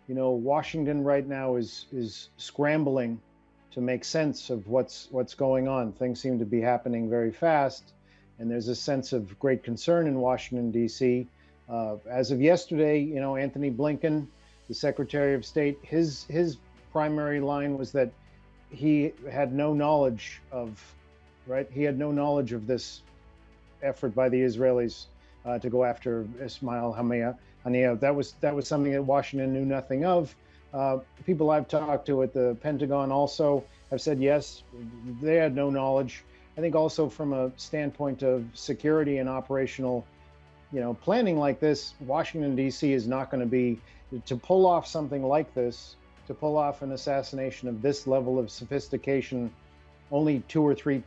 Washington right now is scrambling to make sense of what's going on. Things seem to be happening very fast, and there's a sense of great concern in Washington, D.C. As of yesterday, Antony Blinken, the Secretary of State, his primary line was that he had no knowledge of, He had no knowledge of this effort by the Israelis to go after Ismail Haniyeh. That was something that Washington knew nothing of. People I've talked to at the Pentagon also have said yes, they had no knowledge. I think also from a standpoint of security and operational, planning like this, Washington, D.C. is not going to be, to pull off something like this, to pull off an assassination of this level of sophistication, only two or three,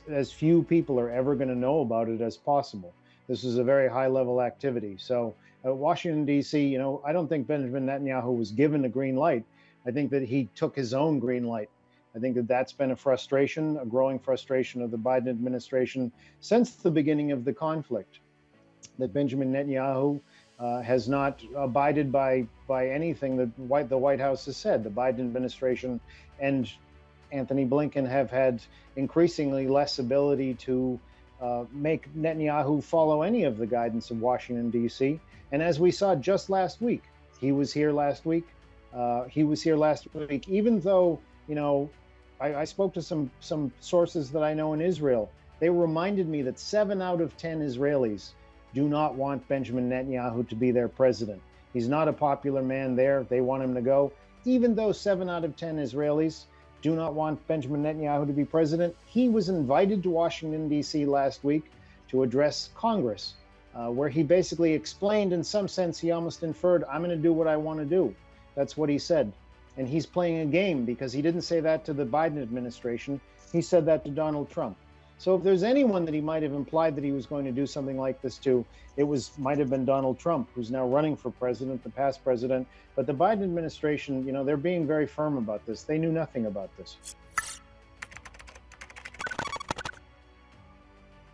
as few people are ever going to know about it as possible. This is a very high level activity. So Washington, D.C., I don't think Benjamin Netanyahu was given a green light. I think that he took his own green light. I think that that's been a growing frustration of the Biden administration since the beginning of the conflict, that Benjamin Netanyahu has not abided by anything that the White House has said. The Biden administration and Antony Blinken have had increasingly less ability to make Netanyahu follow any of the guidance of Washington, D.C. And as we saw just last week, he was here last week. Even though, I spoke to some sources that I know in Israel. They reminded me that 7 out of 10 Israelis do not want Benjamin Netanyahu to be their president. He's not a popular man there. They want him to go. Even though 7 out of 10 Israelis do not want Benjamin Netanyahu to be president, he was invited to Washington, D.C. last week to address Congress, where he basically explained, in some sense, he almost inferred, I'm going to do what I want to do. That's what he said. And he's playing a game, because he didn't say that to the Biden administration. He said that to Donald Trump. So if there's anyone that he might have implied that he was going to do something like this to, might have been Donald Trump, who's now running for president, the past president. But the Biden administration, they're being very firm about this. They knew nothing about this.